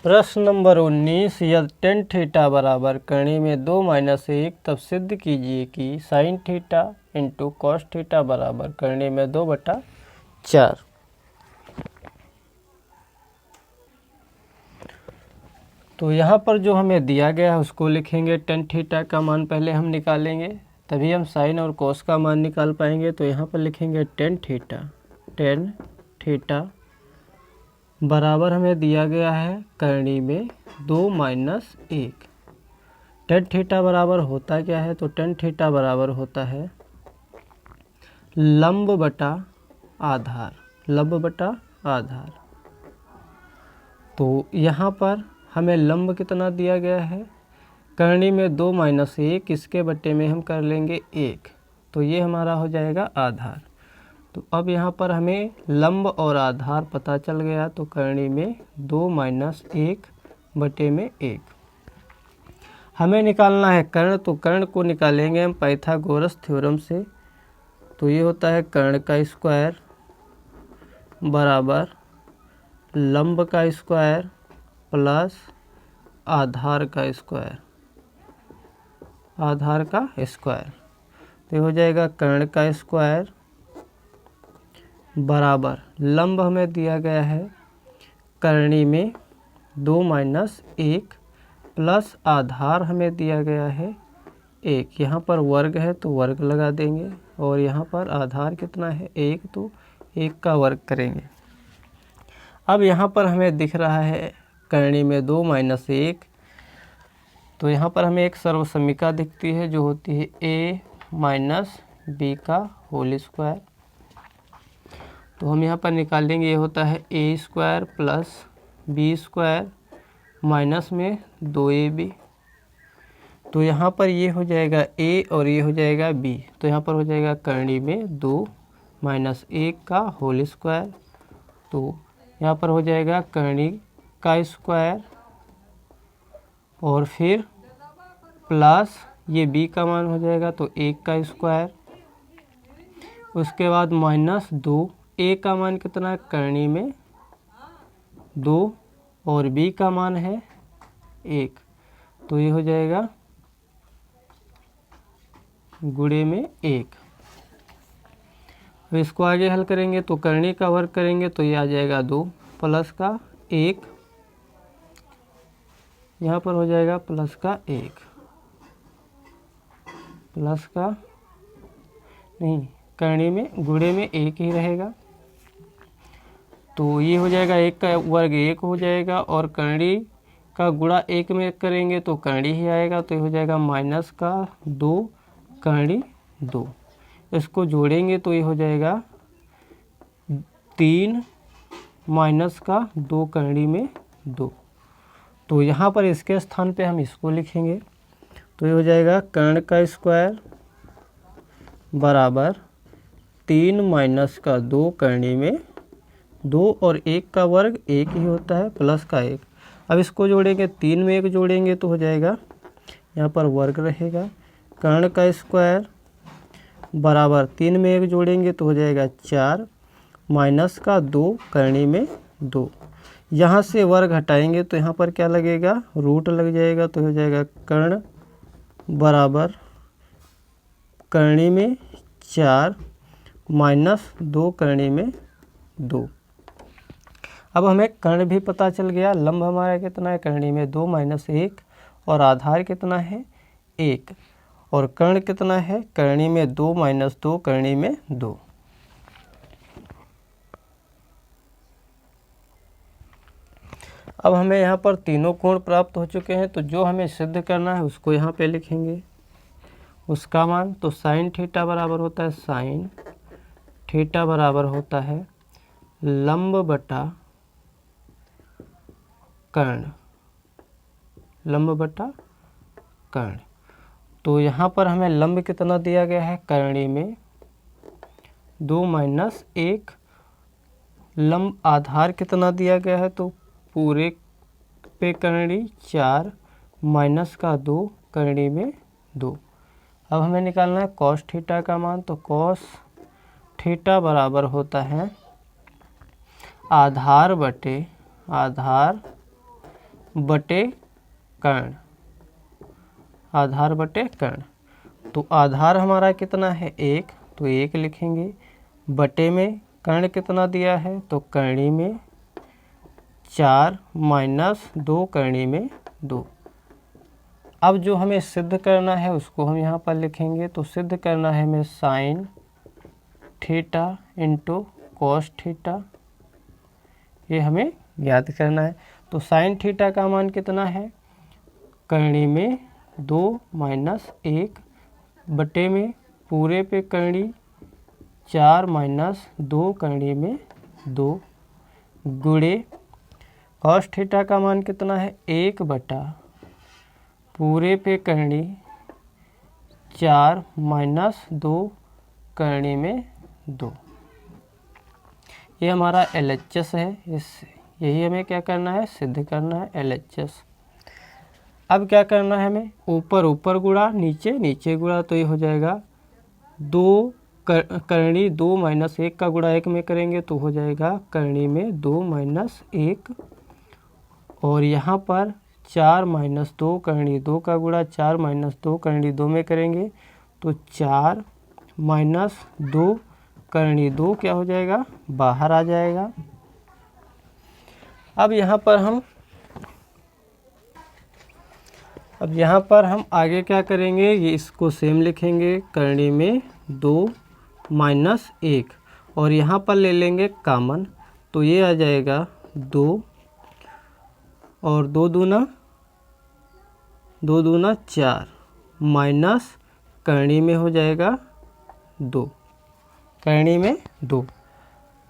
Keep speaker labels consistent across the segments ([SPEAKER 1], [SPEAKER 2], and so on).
[SPEAKER 1] प्रश्न नंबर 19, यदि tan theta बराबर करनी में 2 - 1 तब सिद्ध कीजिए कि sine theta into cos theta बराबर करनी में 2/4। तो यहाँ पर जो हमें दिया गया है उसको लिखेंगे। टेन थीटा का मान पहले हम निकालेंगे, तभी हम साइन और कॉस का मान निकाल पाएंगे। तो यहाँ पर लिखेंगे टेन थीटा बराबर हमें दिया गया है करनी में 2 - 1। टेन थीटा बराबर होता क्या है? तो टेन थीटा बराबर होता है लंब बटा आधार। तो यहाँ पर हमें लंब कितना दिया गया है? करनी में 2 - 1, इसके बटे में हम कर लेंगे 1, तो ये हमारा हो जाएगा आधार। तो अब यहाँ पर हमें लंब और आधार पता चल गया। तो करनी में 2 - 1 बटे में 1। हमें निकालना है कर्ण, तो कर्ण को निकालेंगे हम पाइथागोरस थ्योरम से। तो ये होता है कर्ण का स्क्वायर बराबर लंब का स्क्वायर प्लस आधार का स्क्वायर। तो ये हो जाएगा कर्ण का स्क्वायर बराबर लंब हमें दिया गया है करनी में 2 - 1 प्लस आधार हमें दिया गया है 1। यहाँ पर वर्ग है तो वर्ग लगा देंगे, और यहाँ पर आधार कितना है 1, तो 1 का वर्ग करेंगे। अब यहाँ पर हमें दिख रहा है करनी में 2 - 1, तो यहाँ पर हमें एक सर्वसमीका दिखती है जो होती है a - b का होल स्क्वायर। तो हम यहाँ पर निकालेंगे, ये होता है a² प्लस b² माइनस में 2ab। तो यहाँ पर ये हो जाएगा a और ये हो जाएगा b, तो यहाँ पर हो जाएगा करनी में 2 - 1 का होल स्क्वायर। तो यहाँ पर हो जाएगा करनी का स्क्वायर और फिर प्लस ये b का मान हो जाएगा तो 1 का स्क्वायर, उसके बाद माइनस 2, a का मान कितना है करनी में 2 और b का मान है 1, तो ये हो जाएगा गुणे में 1। अब इसको आगे हल करेंगे तो करनी का वर्ग करेंगे तो ये आ जाएगा 2 प्लस का 1, यहाँ पर हो जाएगा प्लस का 1 प्लस का नहीं, करनी में गुणे में 1 ही रहेगा। तो ये हो जाएगा 1 का वर्ग 1 हो जाएगा, और करनी का गुणा 1 में करेंगे तो करनी ही आएगा। तो ये हो जाएगा माइनस का 2 करनी 2। इसको जोड़ेंगे तो ये हो जाएगा 3 माइनस का 2 करनी में 2। तो यहाँ पर इसके स्थान पे हम इसको लिखेंगे। तो ये हो जाएगा कर्ण का स्क्वायर बराबर 3 माइनस का 2 करनी में 2 और 1 का वर्ग 1 ही होता है प्लस का 1। अब इसको जोड़ेंगे, 3 में 1 जोड़ेंगे तो हो जाएगा, यहाँ पर वर्ग रहेगा। कर्ण का स्क्वायर बराबर 3 में 1 जोड़ेंगे तो हो जाएगा 4 माइनस का 2 करनी में 2। यहाँ से वर्ग हटाएंगे तो यहाँ पर क्या लगेगा, रूट लग जाएगा। तो हो जाएगा कर्ण बराबर करनी में 4 माइनस 2 करनी में 2। अब हमें कर्ण भी पता चल गया। लंब हमारा कितना है करनी में 2 - 1, और आधार कितना है 1, और कर्ण कितना है करनी में 2 - 2 करनी में 2। अब हमें यहाँ पर तीनों कोण प्राप्त हो चुके हैं। तो जो हमें सिद्ध करना है उसको यहाँ पे लिखेंगे, उसका मान। तो साइन थीटा बराबर होता है लंब बटा कर्ण। तो यहाँ पर हमें लंब कितना दिया गया है करनी में 2 - 1, लंब आधार कितना दिया गया है तो पूरे पे करनी 4 माइनस का 2 करनी में 2। अब हमें निकालना है कॉस थीटा का मान। तो कॉस थीटा बराबर होता है आधार बटे कर्ण, आधार बटे कर्ण। तो आधार हमारा कितना है 1, तो 1 लिखेंगे। बटे में कर्ण कितना दिया है, तो करणी में 4 माइनस 2 करणी में 2। अब जो हमें सिद्ध करना है उसको हम यहाँ पर लिखेंगे। तो सिद्ध करना है हमें sine theta into cos theta, ये हमें याद करना है। तो साइन थीटा का मान कितना है, करणी में 2 माइनस 1 बटे में पूरे पे करणी 4 माइनस 2 करणी में 2 गुणे कॉस थीटा का मान कितना है 1 बटा पूरे पे करणी 4 माइनस 2 करणी में 2। ये हमारा LHS है। यही हमें क्या करना है, सिद्ध करना है LHS। अब क्या करना है हमें, ऊपर ऊपर गुणा नीचे नीचे गुणा। तो ये हो जाएगा 2 करणी 2 माइनस 1 का गुणा 1 में करेंगे तो हो जाएगा करणी में 2 माइनस 1, और यहाँ पर 4 माइनस 2 करणी 2 का गुणा 4 माइनस 2 करणी 2 में करेंगे तो 4 माइनस 2 करणी 2 क्या हो जाएगा, बाहर आ जाएगा। अब यहाँ पर हम आगे क्या करेंगे, ये इसको सेम लिखेंगे। करणी में 2 माइनस 1 और यहाँ पर ले लेंगे कॉमन, तो ये आ जाएगा 2 और 2 दूना 4 माइनस करणी में हो जाएगा 2, करणी में 2।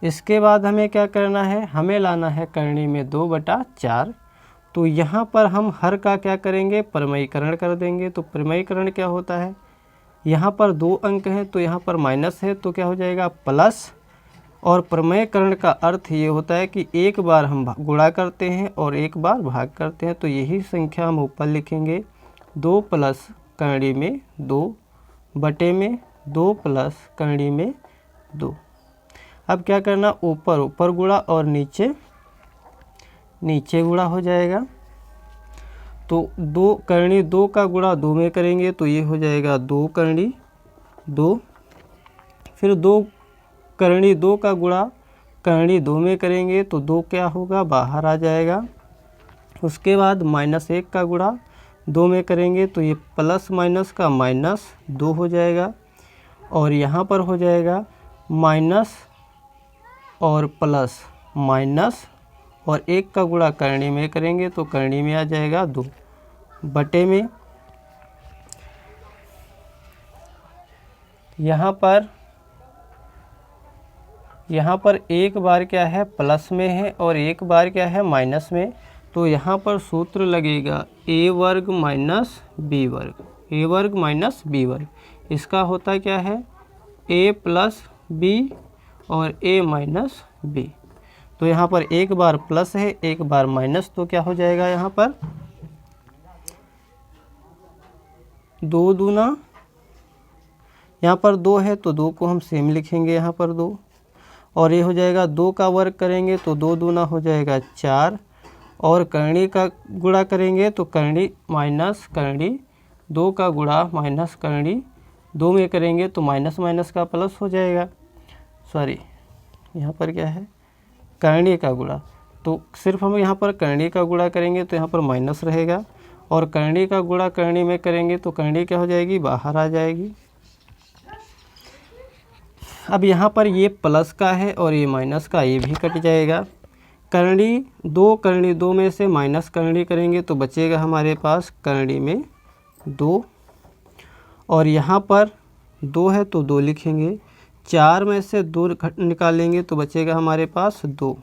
[SPEAKER 1] इसके बाद हमें क्या करना है, हमें लाना है करणी में 2 बटा 4। तो यहाँ पर हम हर का क्या करेंगे, प्रमेयीकरण कर देंगे। तो प्रमेयीकरण क्या होता है, यहाँ पर 2 अंक हैं तो यहाँ पर माइनस है तो क्या हो जाएगा प्लस। और प्रमेयीकरण का अर्थ ये होता है कि एक बार हम गुणा करते हैं और एक बार भाग करते हैं। तो यही संख्या हम ऊपर लिखेंगे, 2 प्लस करणी में 2 बटे में 2 प्लस करणी में 2। अब क्या करना, ऊपर ऊपर गुणा और नीचे नीचे गुणा हो जाएगा। तो 2 करणी 2 का गुणा 2 में करेंगे तो ये हो जाएगा 2 करणी 2, फिर 2 करणी 2 का गुणा करणी 2 में करेंगे तो 2 क्या होगा, बाहर आ जाएगा। उसके बाद माइनस 1 का गुणा 2 में करेंगे तो ये प्लस माइनस का माइनस 2 हो जाएगा। और यहाँ पर हो जाएगा माइनस और प्लस माइनस, और 1 का गुणा करणी में करेंगे तो करणी में आ जाएगा 2 बटे में। यहाँ पर एक बार क्या है प्लस में है और एक बार क्या है माइनस में। तो यहाँ पर सूत्र लगेगा a वर्ग माइनस b वर्ग, a वर्ग माइनस b वर्ग। इसका होता क्या है a प्लस b और a माइनस b। तो यहाँ पर एक बार प्लस है एक बार माइनस, तो क्या हो जाएगा यहाँ पर 2 दूना, यहाँ पर 2 है तो 2 को हम सेम लिखेंगे यहाँ पर 2, और ये हो जाएगा 2 का वर्ग करेंगे तो 2 दूना हो जाएगा 4, और करणी का गुणा करेंगे तो करणी माइनस करणी 2 का गुणा माइनस करणी 2 में करेंगे तो माइनस माइनस का प्लस हो जाएगा। सॉरी, यहाँ पर क्या है करणी का गुणा, तो सिर्फ हम यहाँ पर करणी का गुणा करेंगे तो यहाँ पर माइनस रहेगा, और करणी का गुणा करणी में करेंगे तो करणी क्या हो जाएगी, बाहर आ जाएगी। अब यहाँ पर ये प्लस का है और ये माइनस का, ये भी कट जाएगा। करणी 2 में से माइनस करणी करेंगे तो बचेगा हमारे पास करणी में 2, और यहाँ पर 2 है तो 2 लिखेंगे। 4 में से 2 निकालेंगे तो बचेगा हमारे पास 2,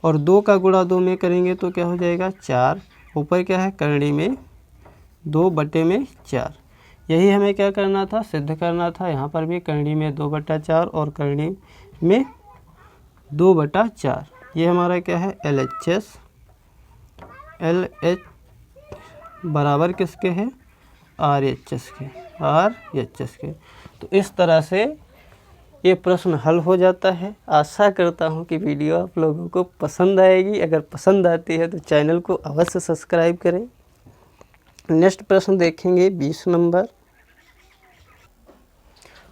[SPEAKER 1] और 2 का गुणा 2 में करेंगे तो क्या हो जाएगा 4। ऊपर क्या है करणी में 2 बटे में 4। यही हमें क्या करना था, सिद्ध करना था। यहाँ पर भी करणी में 2 बटा 4 और करणी में 2 बटा 4। ये हमारा क्या है LHS। LH बराबर किसके है, RHS के, RHS के। तो इस तरह से ये प्रश्न हल हो जाता है। आशा करता हूँ कि वीडियो आप लोगों को पसंद आएगी। अगर पसंद आती है तो चैनल को अवश्य सब्सक्राइब करें। नेक्स्ट प्रश्न देखेंगे 20 नंबर।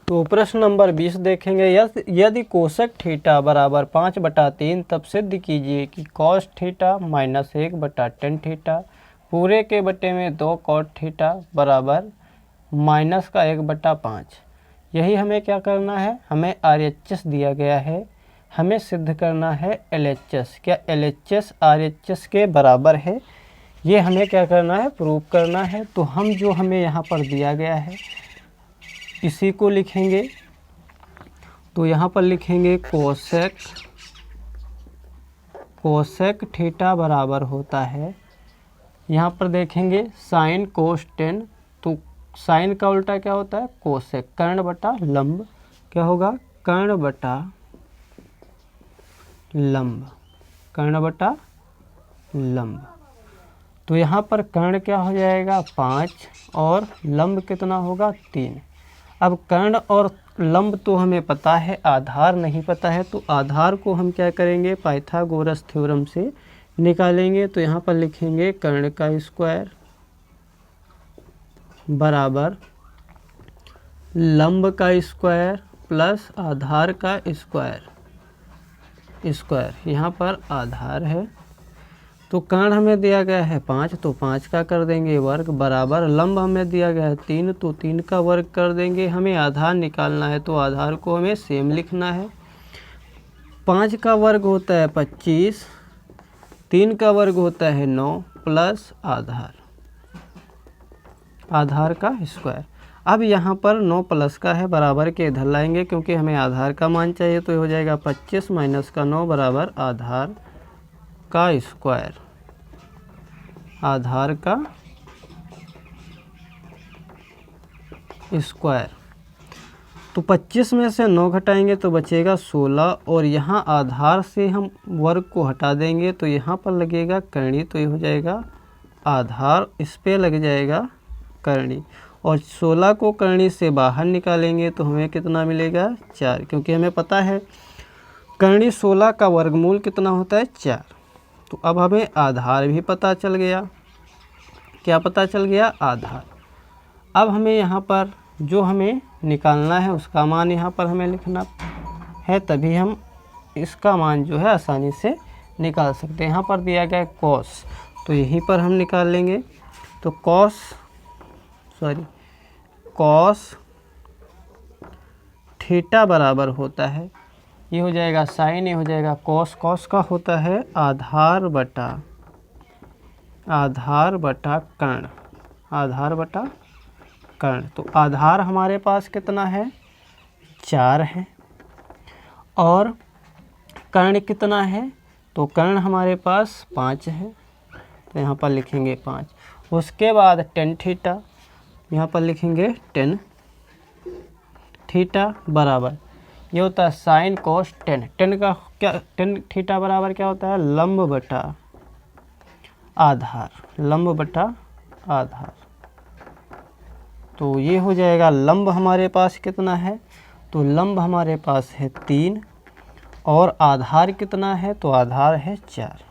[SPEAKER 1] तो प्रश्न नंबर 20 देखेंगे, यदि कोशक थीटा बराबर 5/3 तब सिद्ध कीजिए कि cos theta minus 1/tan theta पूरे के बटे में 2 कॉट थीटा बराबर माइनस का 1/5। यही हमें क्या करना है, हमें RHS दिया गया है, हमें सिद्ध करना है LHS। क्या LHS RHS के बराबर है, ये हमें क्या करना है, प्रूव करना है। तो हम जो हमें यहाँ पर दिया गया है इसी को लिखेंगे। तो यहाँ पर लिखेंगे कोसेक थीटा बराबर होता है, यहाँ पर देखेंगे साइन कोस टेन। तो साइन का उल्टा क्या होता है, कोसेक। कर्ण बटा लंब क्या होगा, कर्ण बटा लंब, कर्ण बटा लंब। तो यहाँ पर कर्ण क्या हो जाएगा 5 और लंब कितना होगा 3। अब कर्ण और लंब तो हमें पता है, आधार नहीं पता है। तो आधार को हम क्या करेंगे, पाइथागोरस थ्योरम से निकालेंगे। तो यहाँ पर लिखेंगे कर्ण का स्क्वायर बराबर लंब का स्क्वायर प्लस आधार का स्क्वायर। यहाँ पर आधार है, तो कर्ण हमें दिया गया है 5, तो 5 का कर देंगे वर्ग बराबर लंब हमें दिया गया है 3, तो 3 का वर्ग कर देंगे। हमें आधार निकालना है तो आधार को हमें सेम लिखना है। 5 का वर्ग होता है 25, 3 का वर्ग होता है 9 प्लस आधार का स्क्वायर। अब यहाँ पर 9 प्लस का है, बराबर के इधर लाएंगे क्योंकि हमें आधार का मान चाहिए। तो ये हो जाएगा 25 माइनस का 9 बराबर आधार का स्क्वायर, आधार का स्क्वायर। तो 25 में से 9 घटाएंगे तो बचेगा 16, और यहाँ आधार से हम वर्ग को हटा देंगे तो यहाँ पर लगेगा करणी। तो ये हो जाएगा आधार, इस पे लग जाएगा करणी, और 16 को करणी से बाहर निकालेंगे तो हमें कितना मिलेगा 4, क्योंकि हमें पता है करणी 16 का वर्गमूल कितना होता है 4। तो अब हमें आधार भी पता चल गया। क्या पता चल गया, आधार। अब हमें यहाँ पर जो हमें निकालना है उसका मान यहाँ पर हमें लिखना है, तभी हम इसका मान जो है आसानी से निकाल सकते हैं। यहाँ पर दिया गया है कॉस, तो यहीं पर हम निकाल लेंगे। तो कॉस थीटा बराबर होता है, ये हो जाएगा साइन, ये हो जाएगा कॉस। कॉस का होता है आधार बटा कर्ण, आधार बटा कर्ण। तो आधार हमारे पास कितना है 4 है, और कर्ण कितना है, तो कर्ण हमारे पास 5 है। तो यहाँ पर लिखेंगे 5। उसके बाद टेन थीटा, यहाँ पर लिखेंगे टेन थीटा बराबर, ये होता है sine cos ten. Tan theta बराबर क्या होता है, लंब बटा आधार, लंब बटा आधार। तो ये हो जाएगा लंब हमारे पास कितना है, तो लंब हमारे पास है 3, और आधार कितना है, तो आधार है 4।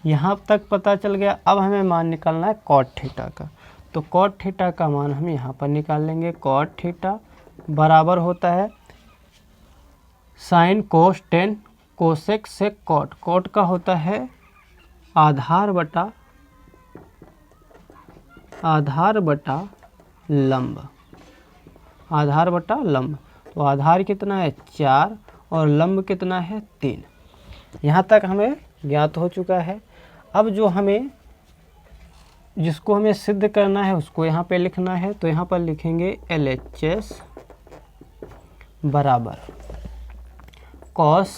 [SPEAKER 1] यहाँ तक पता चल गया। अब हमें मान निकालना है कॉट थीटा का। तो कॉट थीटा का मान हम यहाँ पर निकाल लेंगे। कॉट थीटा बराबर होता है साइन कोस टेन कोसेक से कॉट। कॉट का होता है आधार बटा लंब, आधार बटा लंब। तो आधार कितना है 4 और लंब कितना है 3। यहाँ तक हमें ज्ञात हो चुका है। अब जिसको हमें सिद्ध करना है उसको यहाँ पे लिखना है। तो यहाँ पर लिखेंगे LHS बराबर cos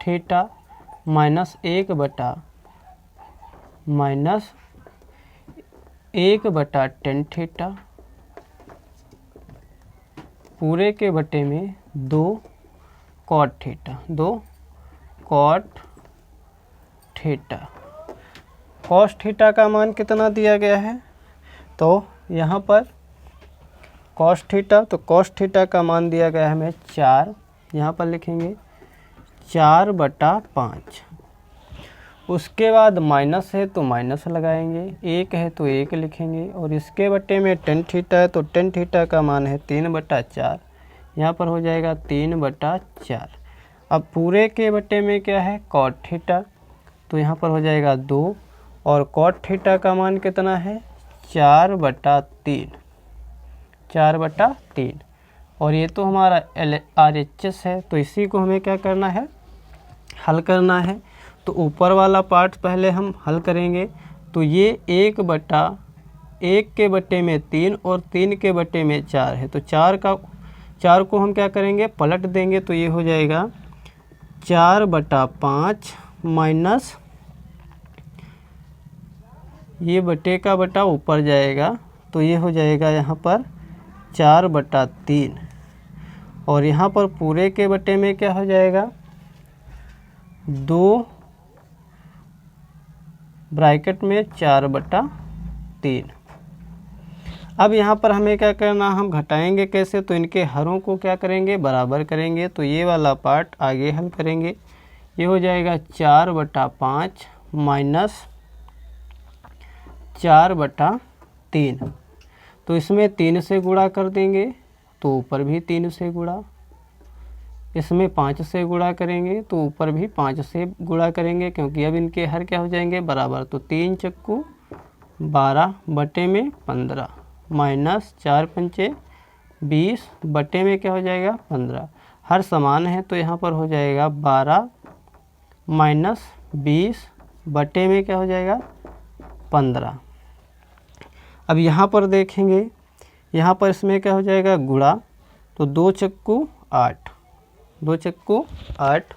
[SPEAKER 1] theta minus 1/tan theta पूरे के बटे में 2 cot theta, 2 cot theta. Cos theta का मान कितना दिया गया है, तो यहाँ पर कॉस थीटा, तो कॉस थीटा का मान दिया गया है हमें 4, यहाँ पर लिखेंगे 4/5। उसके बाद माइनस है तो माइनस लगाएंगे, 1 है तो 1 लिखेंगे, और इसके बट्टे में टेन थीटा है तो टेन थीटा का मान है 3/4, यहाँ पर हो जाएगा 3/4। अब पूरे के बट्टे में क्या है कॉट थीटा, तो यहाँ पर हो जाएगा 2, और कॉट थीटा का मान कितना है 4/3, 4/3। और ये तो हमारा RHS है, तो इसी को हमें क्या करना है हल करना है। तो ऊपर वाला पार्ट पहले हम हल करेंगे, तो ये 1/1 के बट्टे में 3 और 3 के बट्टे में 4 है, तो 4 को हम क्या करेंगे पलट देंगे, तो ये हो जाएगा 4/5 माइनस ये बटे का बटा ऊपर जाएगा, तो ये हो जाएगा यहाँ पर 4/3, और यहाँ पर पूरे के बटे में क्या हो जाएगा 2 ब्रैकेट में 4/3। अब यहाँ पर हमें क्या करना, हम घटाएंगे कैसे, तो इनके हरों को क्या करेंगे बराबर करेंगे, तो ये वाला पार्ट आगे हल करेंगे। ये हो जाएगा 4/5 माइनस 4/3, तो इसमें 3 से गुणा कर देंगे तो ऊपर भी 3 से गुणा, इसमें 5 से गुणा करेंगे तो ऊपर भी 5 से गुणा करेंगे, क्योंकि अब इनके हर क्या हो जाएंगे बराबर, तो 3 चक्कू 12 बटे में 15 माइनस 4×5 20 बटे में क्या हो जाएगा 15, हर समान है तो यहाँ पर हो जाएगा 12 माइनस 20 बटे में क्या हो जाएगा 15। अब यहाँ पर देखेंगे, यहाँ पर इसमें क्या हो जाएगा गुणा, तो 2 चक्कू 8, 2 चक्कू 8,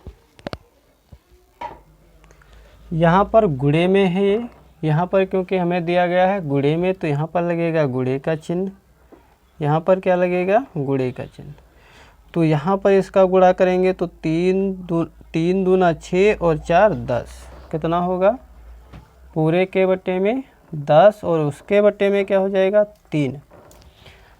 [SPEAKER 1] यहाँ पर गुणे में है ये, यहाँ पर क्योंकि हमें दिया गया है गुणे में, तो यहाँ पर लगेगा गुणे का चिन्ह, यहाँ पर क्या लगेगा गुणे का चिन्ह। तो यहाँ पर इसका गुणा करेंगे तो 3 दूना 6 और 4 10, कितना होगा पूरे के बट्टे में 10 और उसके बट्टे में क्या हो जाएगा 3।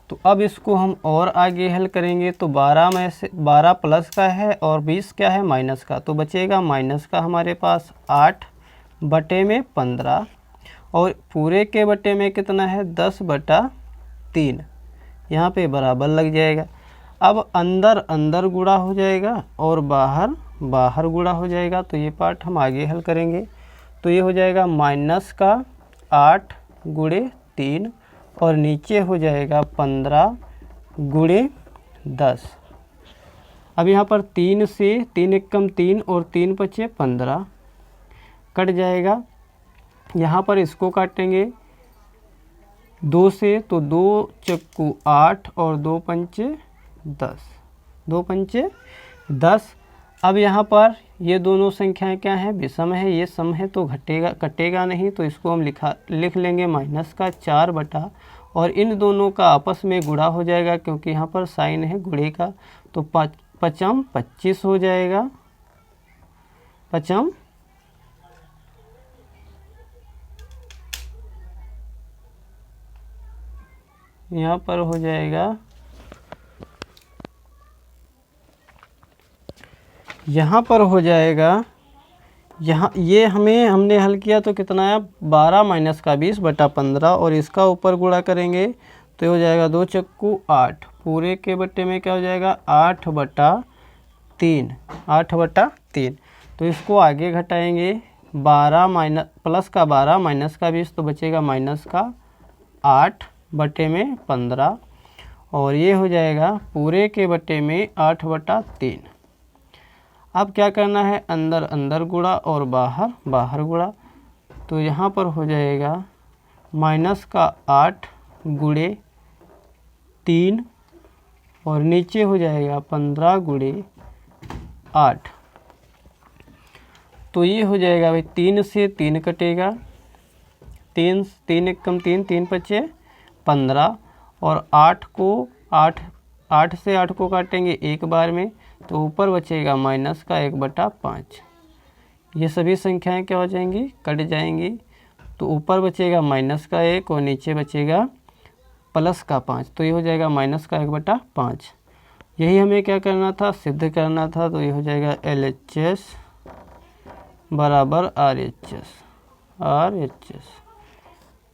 [SPEAKER 1] तो अब इसको हम और आगे हल करेंगे, तो 12 में से 12 प्लस का है और 20 क्या है माइनस का, तो बचेगा माइनस का हमारे पास 8 बटे में 15, और पूरे के बटे में कितना है 10/3, यहाँ पे बराबर लग जाएगा। अब अंदर अंदर गुणा हो जाएगा और बाहर बाहर गुणा हो जाएगा, तो ये पार्ट हम आगे हल करेंगे। तो ये हो जाएगा माइनस का 8 गुणे 3 और नीचे हो जाएगा 15 गुणे 10। अब यहाँ पर 3 से 3 एकम 3 और 3 बचे 15 कट जाएगा। यहाँ पर इसको काटेंगे 2 से, तो 2 चक्कू 8 और 2 पंचे 10, 2 पंचे 10। अब यहाँ पर ये दोनों संख्याएं क्या हैं विषम है, ये सम है तो कटेगा नहीं, तो इसको हम लिख लेंगे माइनस का 4 बटा, और इन दोनों का आपस में गुणा हो जाएगा क्योंकि यहाँ पर साइन है गुणे का, तो 5×5 25 हो जाएगा, 5×5 यहाँ पर हो जाएगा, यहाँ पर हो जाएगा, यहाँ ये हमने हल किया तो कितना है 12 माइनस का 20 बटा 15, और इसका ऊपर गुणा करेंगे तो ये हो जाएगा 2 चक्कू 8, पूरे के बट्टे में क्या हो जाएगा 8/3, 8/3। तो इसको आगे घटाएंगे 12 माइनस प्लस का 12 माइनस का 20, तो बचेगा माइनस का 8 बटे में 15, और ये हो जाएगा पूरे के बट्टे में 8/3। अब क्या करना है अंदर अंदर गुणा और बाहर बाहर गुणा, तो यहाँ पर हो जाएगा माइनस का 8 गुणे 3 और नीचे हो जाएगा 15 गुणे 8। तो ये हो जाएगा भाई 3 से 3 कटेगा, 3 एकम 3, 3 बचे 15, और 8 से 8 को काटेंगे एक बार में, तो ऊपर बचेगा माइनस का 1/5। ये सभी संख्याएं क्या हो जाएंगी कट जाएंगी, तो ऊपर बचेगा माइनस का 1 और नीचे बचेगा प्लस का 5, तो ये हो जाएगा माइनस का 1/5। यही हमें क्या करना था, सिद्ध करना था। तो ये हो जाएगा LHS बराबर RHS।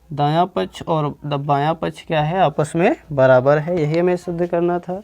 [SPEAKER 1] दायां पक्ष और बायां पक्ष क्या है, आपस में बराबर है, यही हमें सिद्ध करना था।